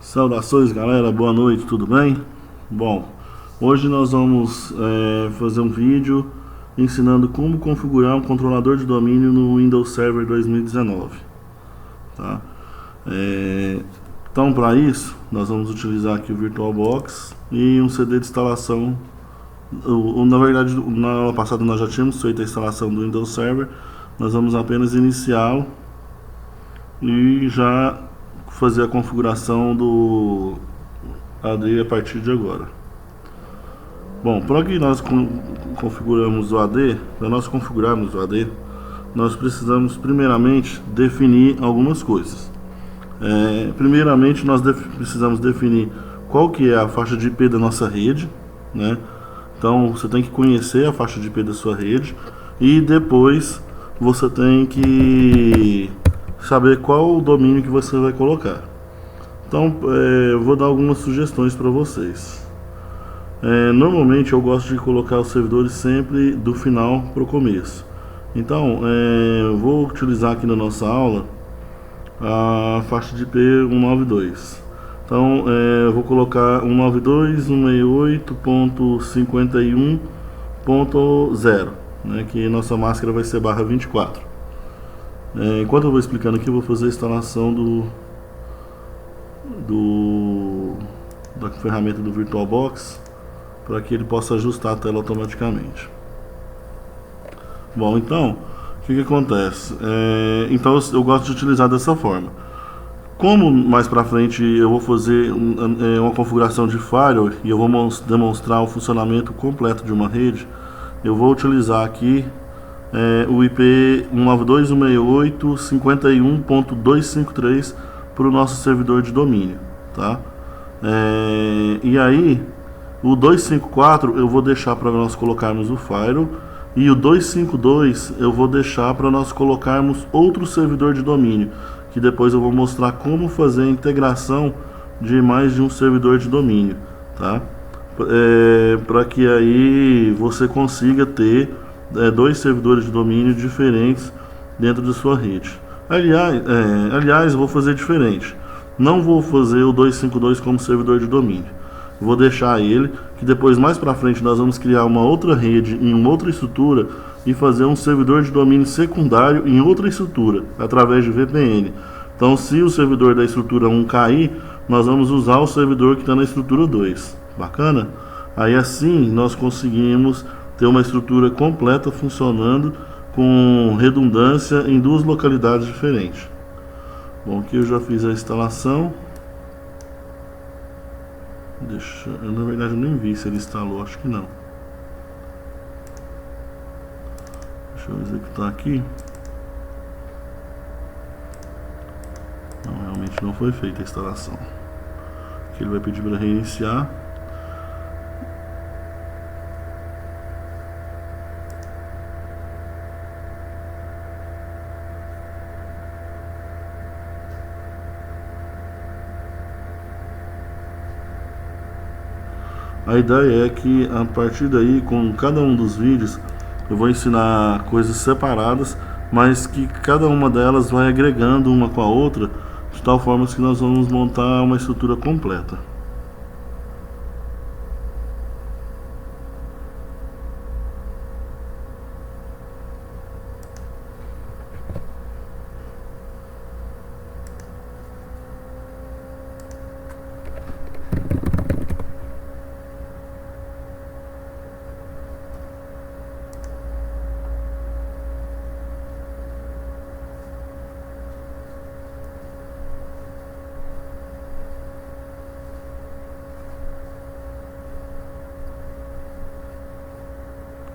Saudações, galera, boa noite, tudo bem? Bom, hoje nós vamos fazer um vídeo ensinando como configurar um controlador de domínio no Windows Server 2019, tá? Então, para isso, nós vamos utilizar aqui o VirtualBox e um CD de instalação. Na verdade, na aula passada nós já tínhamos feito a instalação do Windows Server, nós vamos apenas iniciá-lo e já fazer a configuração do AD a partir de agora. Bom, para que nós configuramos o AD, para nós configurarmos o AD, nós precisamos primeiramente definir algumas coisas. Primeiramente nós precisamos definir qual que é a faixa de IP da nossa rede, né? Então você tem que conhecer a faixa de IP da sua rede e depois você tem que saber qual o domínio que você vai colocar. Então eu vou dar algumas sugestões para vocês. Normalmente eu gosto de colocar os servidores sempre do final para o começo. Então eu vou utilizar aqui na nossa aula a faixa de IP 192. Então eu vou colocar 192.168.51.0, né, que nossa máscara vai ser /24. Enquanto eu vou explicando aqui, eu vou fazer a instalação da ferramenta do VirtualBox para que ele possa ajustar a tela automaticamente. Bom, então o que acontece? Então eu gosto de utilizar dessa forma. Como mais para frente eu vou fazer uma configuração de firewall e eu vou demonstrar o funcionamento completo de uma rede, eu vou utilizar aqui o IP 192.168.51.253 para o nosso servidor de domínio, tá? E aí o 254 eu vou deixar para nós colocarmos o firewall, e o 252 eu vou deixar para nós colocarmos outro servidor de domínio, que depois eu vou mostrar como fazer a integração de mais de um servidor de domínio, tá? Para que aí você consiga ter dois servidores de domínio diferentes dentro de sua rede. Aliás, eu vou fazer diferente. Não vou fazer o 252 como servidor de domínio. Vou deixar ele, que depois mais para frente nós vamos criar uma outra rede em uma outra estrutura e fazer um servidor de domínio secundário em outra estrutura, através de VPN. Então, se o servidor da estrutura 1 cair, nós vamos usar o servidor que está na estrutura 2. Bacana? Aí assim nós conseguimos ter uma estrutura completa funcionando com redundância em duas localidades diferentes. Bom, aqui eu já fiz a instalação. Na verdade eu nem vi se ele instalou, acho que não. Deixa eu executar aqui. Não, realmente não foi feita a instalação. Aqui ele vai pedir para reiniciar. A ideia é que a partir daí, com cada um dos vídeos, eu vou ensinar coisas separadas, mas que cada uma delas vai agregando uma com a outra, de tal forma que nós vamos montar uma estrutura completa.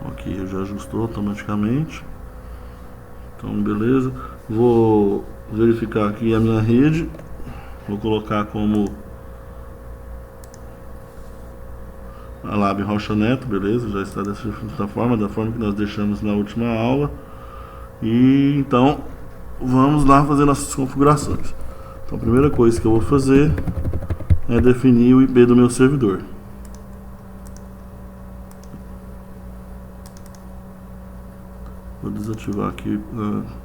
Aqui já ajustou automaticamente. Então beleza. Vou verificar aqui a minha rede. Vou colocar como a Lab Rocha Neto, beleza? Já está dessa forma, da forma que nós deixamos na última aula. E então vamos lá fazer nossas configurações. Então a primeira coisa que eu vou fazer é definir o IP do meu servidor. Vou desativar aqui,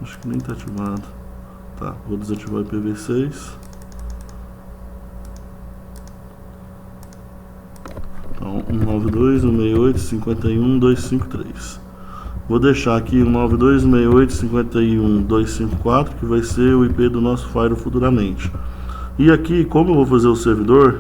acho que nem está ativado. Tá, vou desativar o IPv6. 192.168.51.253. Vou deixar aqui 192.168.51.254, que vai ser o IP do nosso firewall futuramente. E aqui, como eu vou fazer o servidor,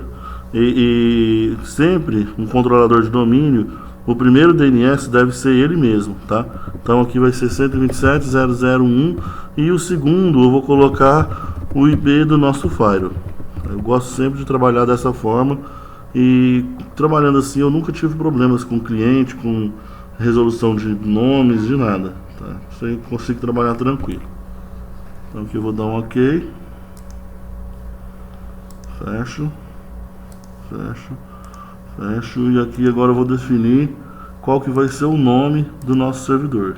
e sempre um controlador de domínio, o primeiro DNS deve ser ele mesmo, tá? Então aqui vai ser 127.0.0.1 e o segundo eu vou colocar o IP do nosso firewall. Eu gosto sempre de trabalhar dessa forma e trabalhando assim eu nunca tive problemas com o cliente, com resolução de nomes, de nada, tá? Isso aí eu consigo trabalhar tranquilo. Então aqui eu vou dar um OK. Fecho. E aqui agora eu vou definir qual que vai ser o nome do nosso servidor.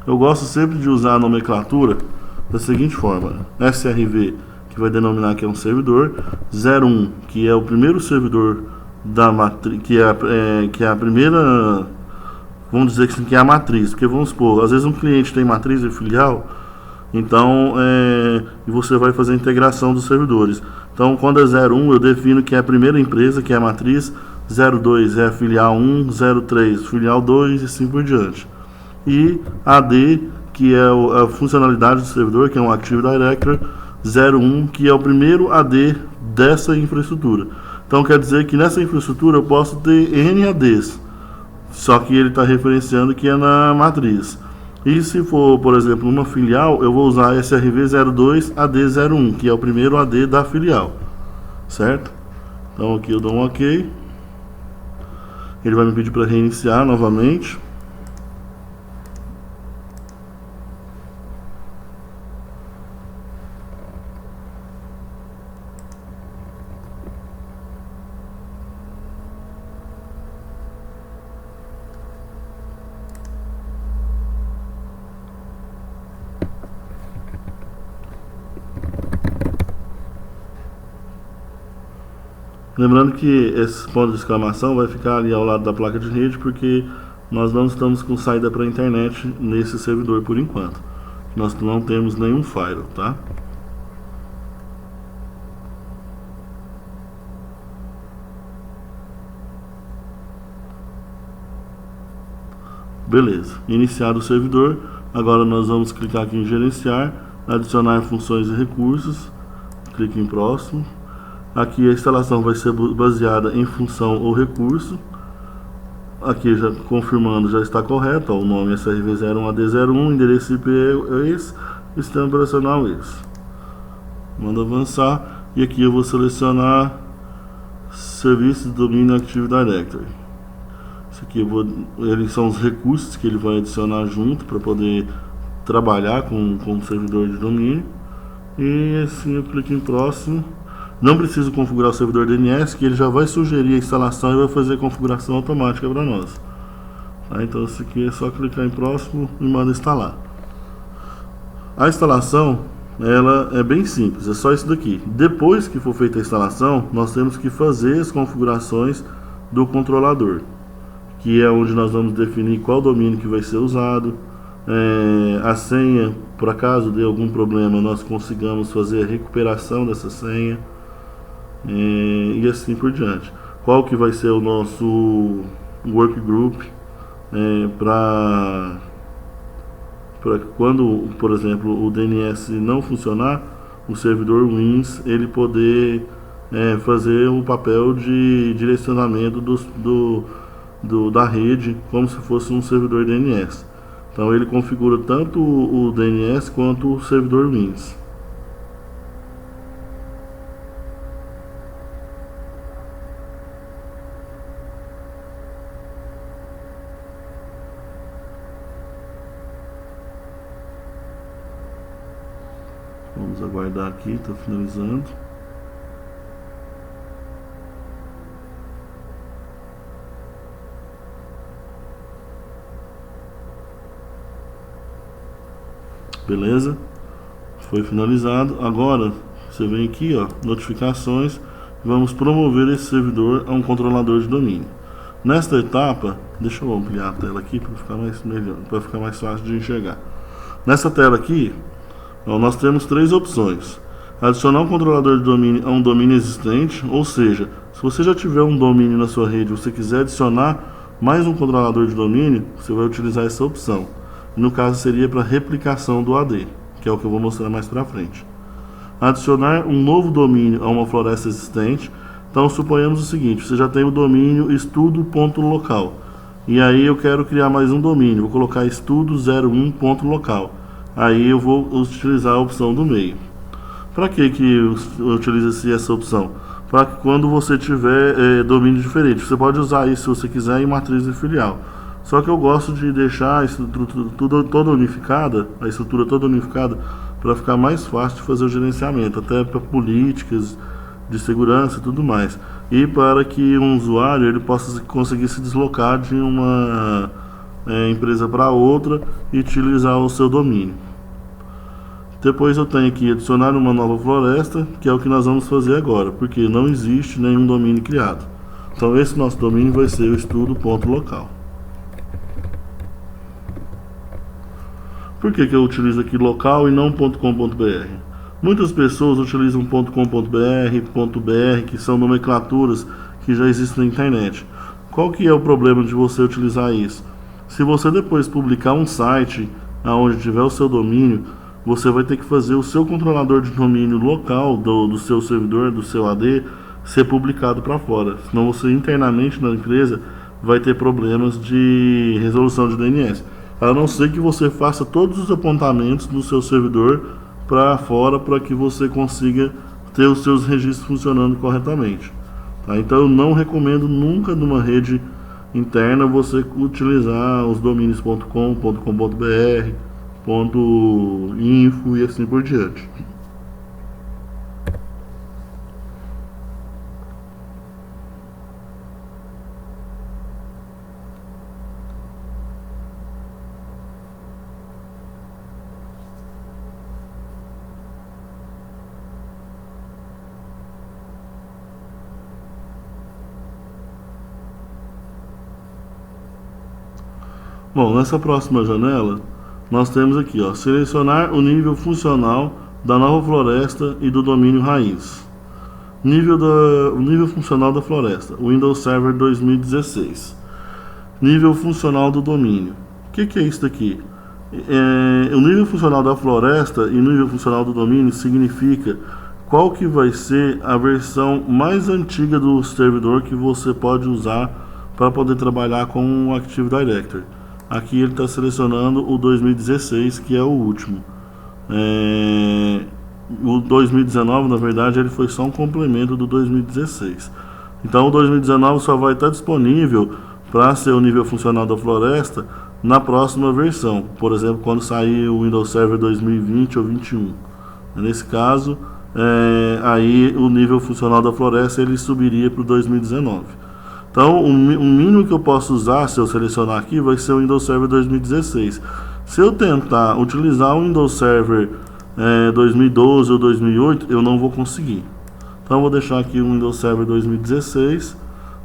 Eu gosto sempre de usar a nomenclatura da seguinte forma: SRV, que vai denominar que é um servidor, 01, que é o primeiro servidor da matriz, que é a primeira, vamos dizer que é a matriz, porque vamos supor, às vezes um cliente tem matriz e filial, então e você vai fazer a integração dos servidores. Então quando é 01 eu defino que é a primeira empresa, que é a matriz, 02 é a filial 1, 03 filial 2 e assim por diante. E AD, que é a funcionalidade do servidor, que é um Active Directory, 01, que é o primeiro AD dessa infraestrutura. Então quer dizer que nessa infraestrutura eu posso ter N ADs, só que ele está referenciando que é na matriz. E se for, por exemplo, uma filial, eu vou usar SRV02 AD01, que é o primeiro AD da filial, certo? Então aqui eu dou um OK. Ele vai me pedir para reiniciar novamente. Lembrando que esse ponto de exclamação vai ficar ali ao lado da placa de rede, porque nós não estamos com saída para a internet nesse servidor por enquanto. Nós não temos nenhum firewall, tá? Beleza, iniciado o servidor. Agora nós vamos clicar aqui em gerenciar, adicionar funções e recursos, clique em próximo. Aqui a instalação vai ser baseada em função ou recurso. Aqui já confirmando, já está correto, ó, o nome é SRV01AD01, endereço IP é esse, sistema operacional esse. Manda avançar e aqui eu vou selecionar serviço de domínio Active Directory. Isso aqui eles são os recursos que ele vai adicionar junto para poder trabalhar com o servidor de domínio. E assim eu clico em próximo. Não preciso configurar o servidor DNS, que ele já vai sugerir a instalação e vai fazer a configuração automática para nós. Tá? Então isso aqui é só clicar em próximo e manda instalar. A instalação ela é bem simples, é só isso daqui. Depois que for feita a instalação, nós temos que fazer as configurações do controlador, que é onde nós vamos definir qual domínio que vai ser usado, a senha, por acaso dê algum problema, nós consigamos fazer a recuperação dessa senha. E assim por diante. Qual que vai ser o nosso workgroup para quando, por exemplo, o DNS não funcionar, o servidor Wins ele poder fazer um papel de direcionamento da rede como se fosse um servidor DNS. Então ele configura tanto o DNS quanto o servidor Wins. Vamos aguardar aqui, está finalizando. Beleza? Foi finalizado. Agora você vem aqui, ó, notificações. Vamos promover esse servidor a um controlador de domínio. Nesta etapa, deixa eu ampliar a tela aqui para ficar mais fácil de enxergar. Nessa tela aqui, nós temos três opções. Adicionar um controlador de domínio a um domínio existente, ou seja, se você já tiver um domínio na sua rede e você quiser adicionar mais um controlador de domínio, você vai utilizar essa opção. No caso seria para replicação do AD, que é o que eu vou mostrar mais para frente. Adicionar um novo domínio a uma floresta existente. Então suponhamos o seguinte, você já tem o domínio estudo.local. E aí eu quero criar mais um domínio, vou colocar estudo01.local. Aí eu vou utilizar a opção do meio. Para que eu utilizo essa opção? Para que quando você tiver domínio diferente, você pode usar isso se você quiser em matriz e filial. Só que eu gosto de deixar a estrutura toda unificada, para ficar mais fácil de fazer o gerenciamento, até para políticas de segurança e tudo mais. E para que um usuário ele possa conseguir se deslocar de uma empresa para outra e utilizar o seu domínio. Depois eu tenho que adicionar uma nova floresta, que é o que nós vamos fazer agora, porque não existe nenhum domínio criado. Então esse nosso domínio vai ser o estudo.local. Por que eu utilizo aqui local e não .com.br? Muitas pessoas utilizam .com.br, .br, que são nomenclaturas que já existem na internet. Qual que é o problema de você utilizar isso? Se você depois publicar um site onde tiver o seu domínio, você vai ter que fazer o seu controlador de domínio local do seu servidor, do seu AD, ser publicado para fora. Senão você internamente na empresa vai ter problemas de resolução de DNS. A não ser que você faça todos os apontamentos do seu servidor para fora para que você consiga ter os seus registros funcionando corretamente. Tá? Então eu não recomendo nunca numa rede interna você utilizar os domínios .com, .com.br, .info e assim por diante. Bom, nessa próxima janela, nós temos aqui, selecionar o nível funcional da nova floresta e do domínio raiz. O nível funcional da floresta, Windows Server 2016. Nível funcional do domínio. O que é isso daqui? O nível funcional da floresta e o nível funcional do domínio significa qual que vai ser a versão mais antiga do servidor que você pode usar para poder trabalhar com o Active Directory. Aqui ele está selecionando o 2016, que é o último. O 2019, na verdade, ele foi só um complemento do 2016. Então o 2019 só vai estar disponível para ser o nível funcional da floresta na próxima versão. Por exemplo, quando sair o Windows Server 2020 ou 2021. Nesse caso, aí o nível funcional da floresta ele subiria para o 2019. Então, o mínimo que eu posso usar, se eu selecionar aqui, vai ser o Windows Server 2016. Se eu tentar utilizar o Windows Server 2012 ou 2008, eu não vou conseguir. Então, eu vou deixar aqui o Windows Server 2016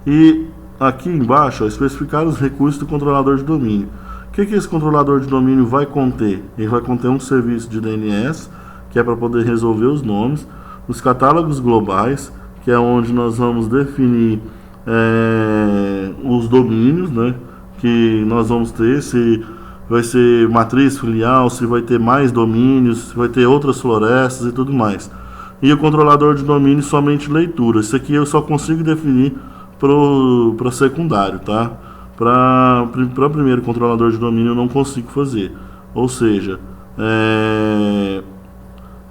e aqui embaixo, especificar os recursos do controlador de domínio. O que esse controlador de domínio vai conter? Ele vai conter um serviço de DNS, que é para poder resolver os nomes, os catálogos globais, que é onde nós vamos definir os domínios, né, que nós vamos ter, se vai ser matriz filial, se vai ter mais domínios, se vai ter outras florestas e tudo mais. E o controlador de domínio somente leitura. Isso aqui eu só consigo definir para secundário, tá? Para primeiro controlador de domínio eu não consigo fazer. Ou seja,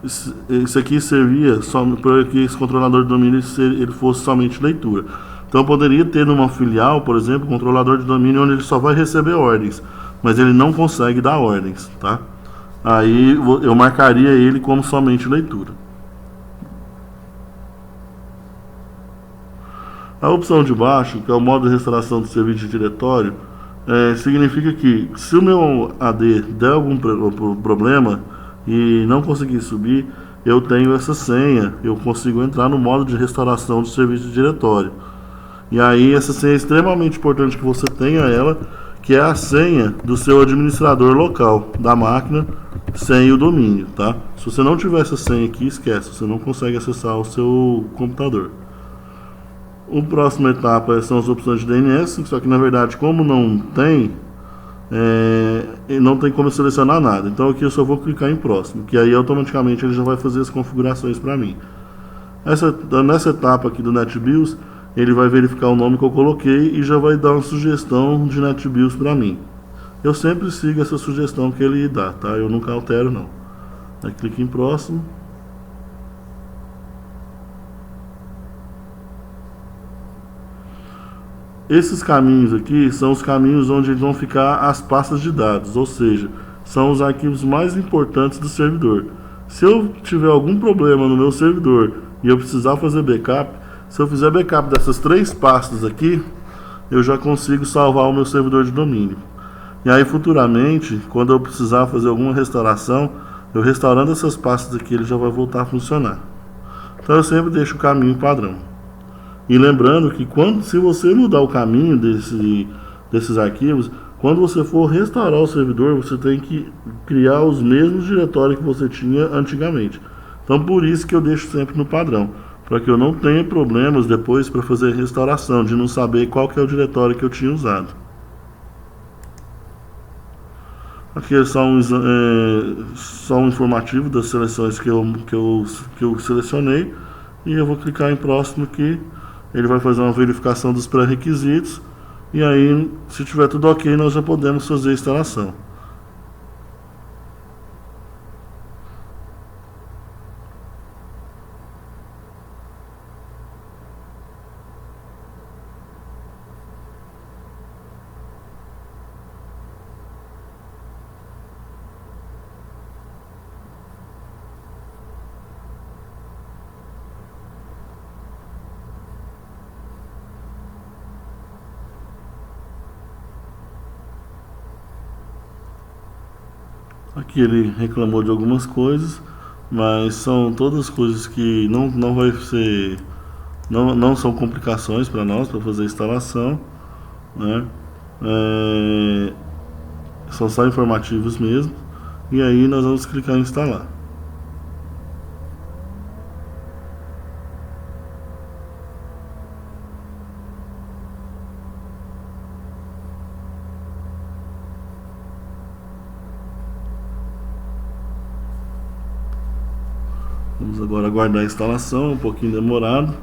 isso aqui servia só para que esse controlador de domínio ele fosse somente leitura. Então poderia ter numa filial, por exemplo, um controlador de domínio onde ele só vai receber ordens, mas ele não consegue dar ordens, tá? Aí eu marcaria ele como somente leitura. A opção de baixo, que é o modo de restauração do serviço de diretório, significa que se o meu AD der algum problema e não conseguir subir, eu tenho essa senha, eu consigo entrar no modo de restauração do serviço de diretório. E aí essa senha é extremamente importante que você tenha ela, que é a senha do seu administrador local da máquina senha e o domínio, tá? Se você não tiver essa senha aqui, esquece, você não consegue acessar o seu computador. O próximo etapa são as opções de DNS, só que na verdade, como não tem, não tem como selecionar nada. Então aqui eu só vou clicar em próximo, que aí automaticamente ele já vai fazer as configurações para mim. Nessa etapa aqui do NetBIOS, ele vai verificar o nome que eu coloquei e já vai dar uma sugestão de NetBIOS para mim. Eu sempre sigo essa sugestão que ele dá, tá? Eu nunca altero não. Aí clique em próximo. Esses caminhos aqui são os caminhos onde vão ficar as pastas de dados, ou seja, são os arquivos mais importantes do servidor. Se eu tiver algum problema no meu servidor e eu precisar fazer backup, se eu fizer backup dessas 3 pastas aqui, eu já consigo salvar o meu servidor de domínio. E aí futuramente, quando eu precisar fazer alguma restauração, eu restaurando essas pastas aqui, ele já vai voltar a funcionar. Então eu sempre deixo o caminho padrão. E lembrando que se você mudar o caminho desses arquivos, quando você for restaurar o servidor, você tem que criar os mesmos diretórios que você tinha antigamente. Então por isso que eu deixo sempre no padrão, para que eu não tenha problemas depois para fazer restauração, de não saber qual que é o diretório que eu tinha usado. Aqui é só um informativo das seleções que eu selecionei. E eu vou clicar em próximo aqui. Ele vai fazer uma verificação dos pré-requisitos. E aí, se tiver tudo ok, nós já podemos fazer a instalação. Aqui ele reclamou de algumas coisas, mas são todas coisas que não vai ser, não são complicações para nós para fazer a instalação, né? São só informativos mesmo. E aí nós vamos clicar em instalar. Vamos agora aguardar a instalação, um pouquinho demorado.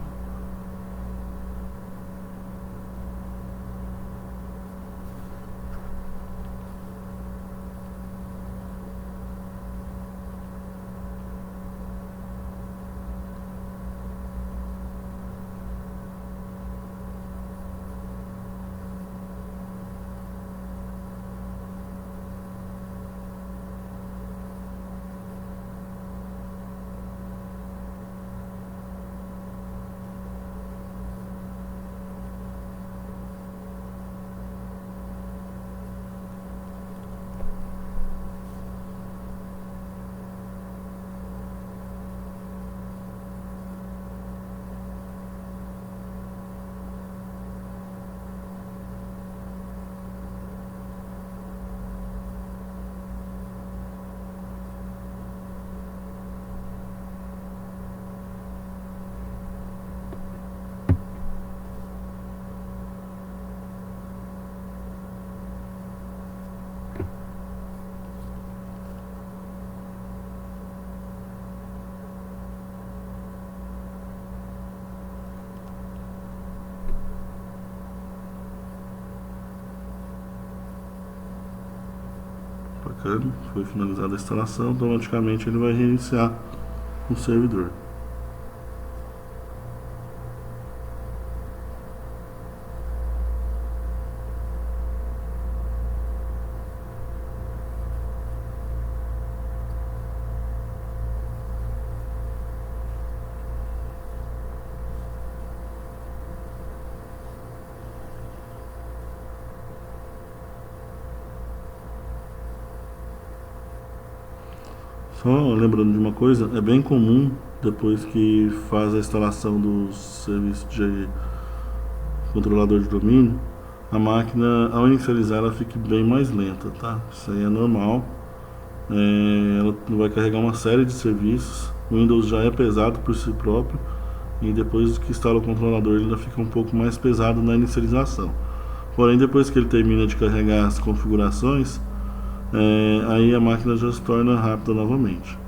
Bacana, foi finalizada a instalação, automaticamente ele vai reiniciar o servidor. Só lembrando de uma coisa, é bem comum depois que faz a instalação do serviço de controlador de domínio, a máquina ao inicializar ela fique bem mais lenta, tá? Isso aí é normal, ela vai carregar uma série de serviços. O Windows já é pesado por si próprio, e depois que instala o controlador ele ainda fica um pouco mais pesado na inicialização. Porém, depois que ele termina de carregar as configurações, aí a máquina já se torna rápida novamente.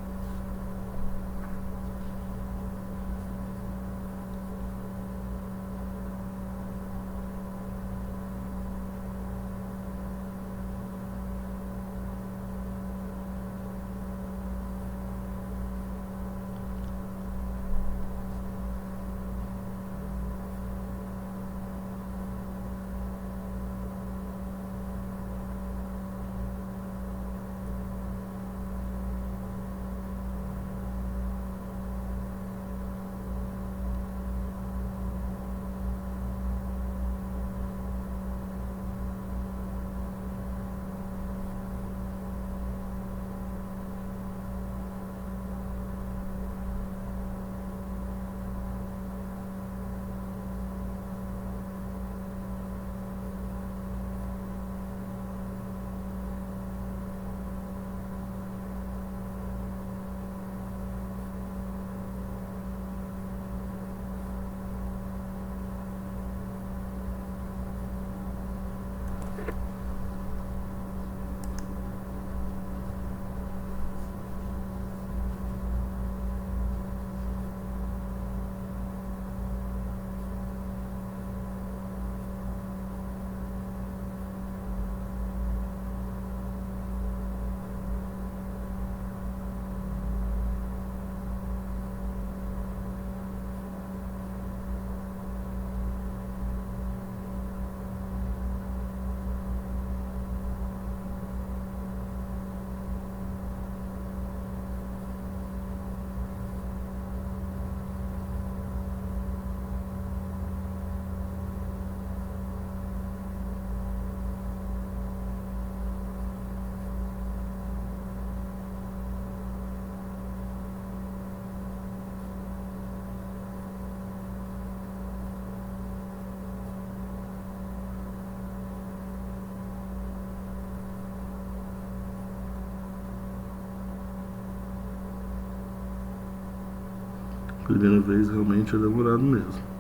Primeira vez realmente é demorado mesmo.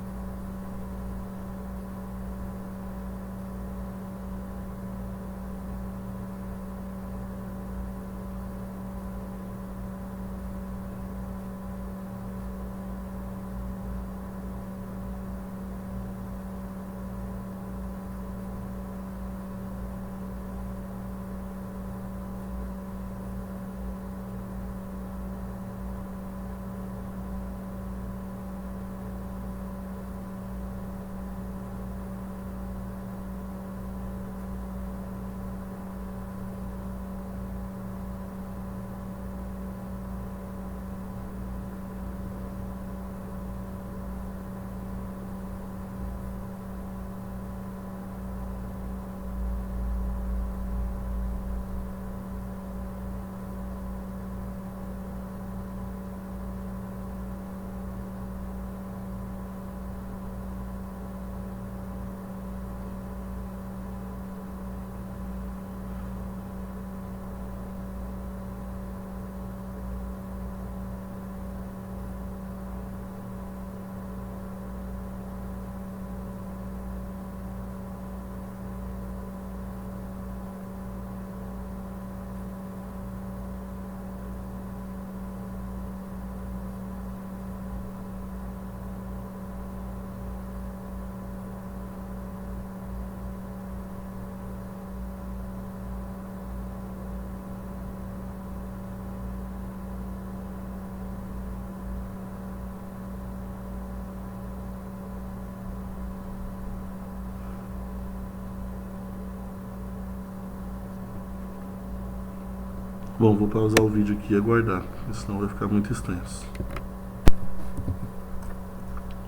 Bom, vou pausar o vídeo aqui e aguardar, senão vai ficar muito extenso.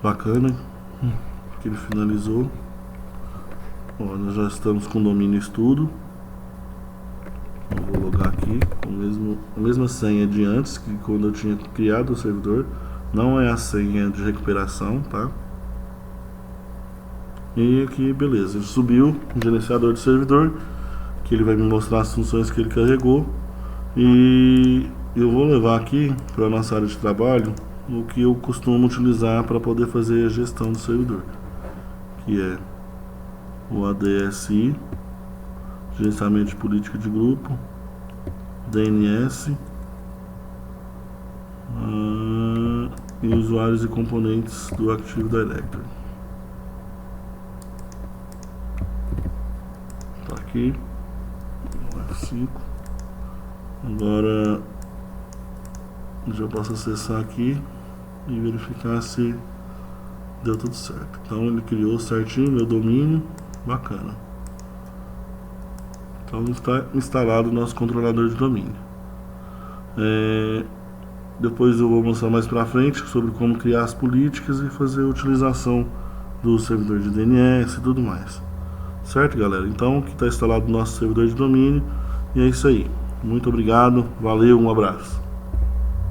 Bacana que ele finalizou. Ó, nós já estamos com o domínio estudo. Eu vou logar aqui com a mesma senha de antes, que quando eu tinha criado o servidor. Não é a senha de recuperação, tá? E aqui, beleza, ele subiu o gerenciador do servidor, que ele vai me mostrar as funções que ele carregou. E eu vou levar aqui para a nossa área de trabalho o que eu costumo utilizar para poder fazer a gestão do servidor, que é o ADSI, gerenciamento de política de grupo, DNS, e usuários e componentes do Active Directory. Tá aqui, F5. Agora já posso acessar aqui e verificar se deu tudo certo. Então ele criou certinho meu domínio, bacana. Então está instalado o nosso controlador de domínio. Depois eu vou mostrar mais pra frente sobre como criar as políticas e fazer a utilização do servidor de DNS e tudo mais. Certo, galera? Então aqui está instalado o nosso servidor de domínio. E é isso aí. Muito obrigado, valeu, um abraço.